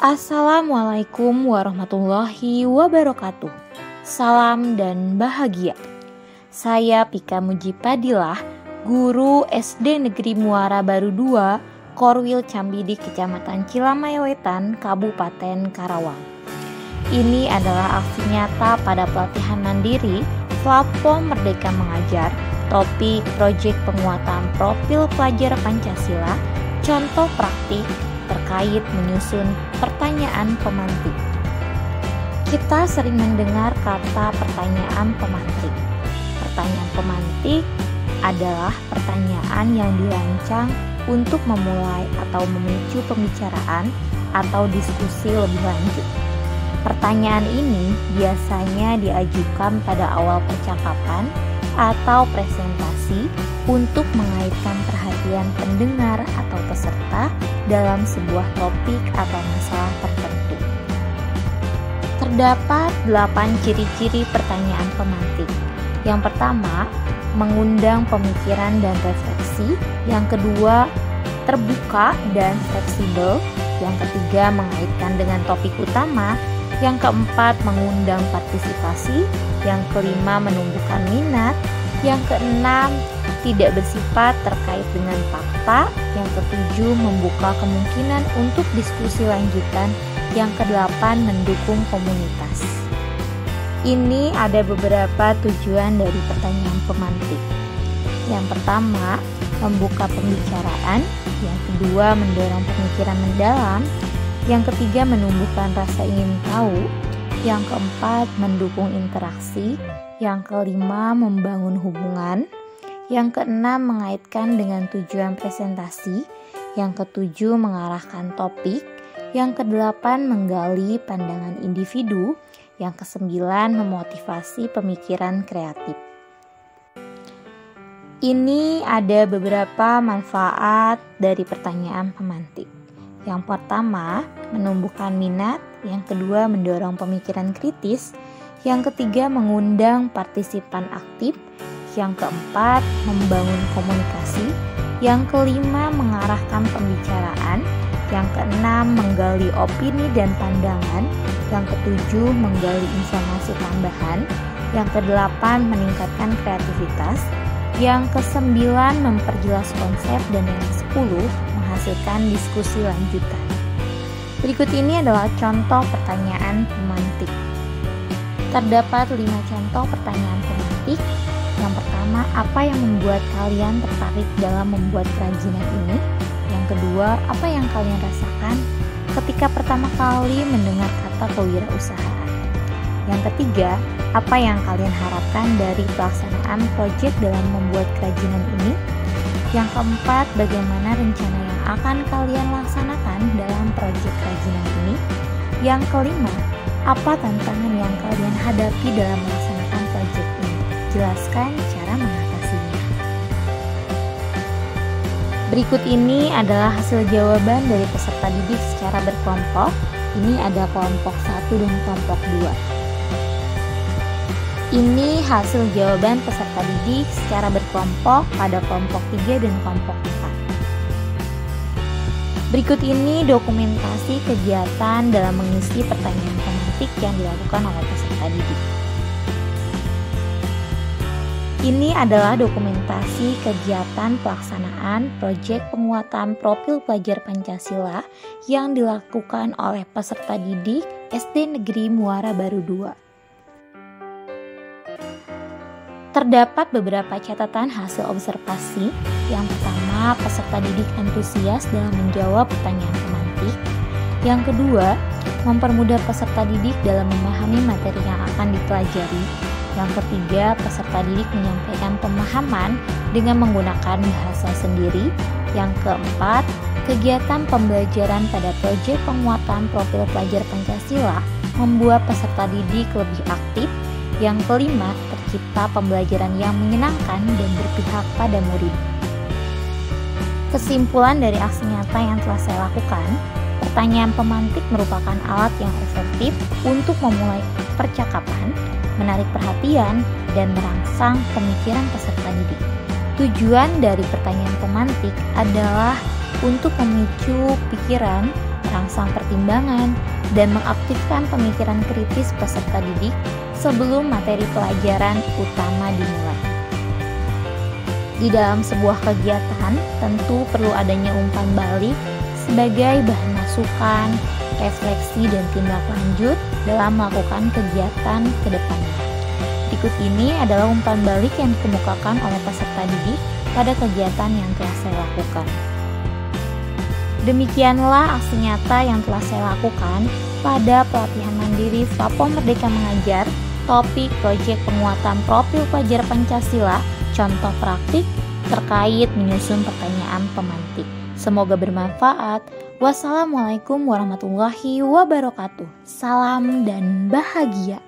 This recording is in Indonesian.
Assalamualaikum warahmatullahi wabarakatuh. Salam dan bahagia. Saya Pika Mujipadilah, guru SD Negeri Muara Baru 2, Korwil Cambidik, Kecamatan Cilamaya Wetan, Kabupaten Karawang. Ini adalah aksi nyata pada pelatihan mandiri Platform Merdeka Mengajar, topik proyek penguatan profil pelajar Pancasila, contoh praktik terkait menyusun pertanyaan pemantik. Kita sering mendengar kata pertanyaan pemantik. Pertanyaan pemantik adalah pertanyaan yang dirancang untuk memulai atau memicu pembicaraan atau diskusi lebih lanjut. Pertanyaan ini biasanya diajukan pada awal percakapan atau presentasi untuk mengaitkan perhatian pendengar atau peserta dalam sebuah topik atau masalah tertentu. Terdapat 8 ciri-ciri pertanyaan pemantik. Yang pertama, mengundang pemikiran dan refleksi. Yang kedua, terbuka dan fleksibel. Yang ketiga, mengaitkan dengan topik utama. Yang keempat, mengundang partisipasi. Yang kelima, menumbuhkan minat. Yang keenam, tidak bersifat terkait dengan fakta. Yang ketujuh, membuka kemungkinan untuk diskusi lanjutan. Yang kedelapan, mendukung komunitas. Ini ada beberapa tujuan dari pertanyaan pemantik. Yang pertama, membuka pembicaraan. Yang kedua, mendorong pemikiran mendalam. Yang ketiga, menumbuhkan rasa ingin tahu. Yang keempat, mendukung interaksi. Yang kelima, membangun hubungan. Yang keenam, mengaitkan dengan tujuan presentasi. Yang ketujuh, mengarahkan topik. Yang kedelapan, menggali pandangan individu. Yang kesembilan, memotivasi pemikiran kreatif. Ini ada beberapa manfaat dari pertanyaan pemantik. Yang pertama, menumbuhkan minat. Yang kedua, mendorong pemikiran kritis. Yang ketiga, mengundang partisipan aktif. Yang keempat, membangun komunikasi. Yang kelima, mengarahkan pembicaraan. Yang keenam, menggali opini dan pandangan. Yang ketujuh, menggali informasi tambahan. Yang kedelapan, meningkatkan kreativitas. Yang kesembilan, memperjelas konsep. Dan yang kesepuluh, menghasilkan diskusi lanjutan. Berikut ini adalah contoh pertanyaan pemantik. Terdapat 5 contoh pertanyaan pemantik. Yang pertama, apa yang membuat kalian tertarik dalam membuat kerajinan ini? Yang kedua, apa yang kalian rasakan ketika pertama kali mendengar kata kewirausahaan? Yang ketiga, apa yang kalian harapkan dari pelaksanaan proyek dalam membuat kerajinan ini? Yang keempat, bagaimana rencana yang akan kalian laksanakan dalam proyek kerajinan ini? Yang kelima, apa tantangan yang kalian hadapi dalam melaksanakan proyek ini? Jelaskan cara mengatasinya. Berikut ini adalah hasil jawaban dari peserta didik secara berkelompok. Ini ada kelompok 1 dan kelompok 2. Ini hasil jawaban peserta didik secara berkelompok pada kelompok 3 dan kelompok 4. Berikut ini dokumentasi kegiatan dalam mengisi pertanyaan pemantik yang dilakukan oleh peserta didik. Ini adalah dokumentasi kegiatan pelaksanaan proyek penguatan profil pelajar Pancasila yang dilakukan oleh peserta didik SD Negeri Muara Baru 2. Terdapat beberapa catatan hasil observasi. Yang pertama, peserta didik antusias dalam menjawab pertanyaan pemantik. Yang kedua, mempermudah peserta didik dalam memahami materi yang akan dipelajari. Yang ketiga, peserta didik menyampaikan pemahaman dengan menggunakan bahasa sendiri. Yang keempat, kegiatan pembelajaran pada proyek penguatan profil pelajar Pancasila membuat peserta didik lebih aktif. Yang kelima, tercipta pembelajaran yang menyenangkan dan berpihak pada murid. Kesimpulan dari aksi nyata yang telah saya lakukan, pertanyaan pemantik merupakan alat yang efektif untuk memulai percakapan, menarik perhatian, dan merangsang pemikiran peserta didik. Tujuan dari pertanyaan pemantik adalah untuk memicu pikiran merangsang pertimbangan, dan mengaktifkan pemikiran kritis peserta didik sebelum materi pelajaran utama dimulai. Di dalam sebuah kegiatan, tentu perlu adanya umpan balik sebagai bahan masukan, refleksi, dan tindak lanjut dalam melakukan kegiatan ke depannya. Berikut ini adalah umpan balik yang dikemukakan oleh peserta didik pada kegiatan yang telah saya lakukan. Demikianlah aksi nyata yang telah saya lakukan pada pelatihan mandiri Platform Merdeka Mengajar, topik proyek penguatan profil pelajar Pancasila, contoh praktik terkait menyusun pertanyaan pemantik. Semoga bermanfaat. Wassalamualaikum warahmatullahi wabarakatuh. Salam dan bahagia.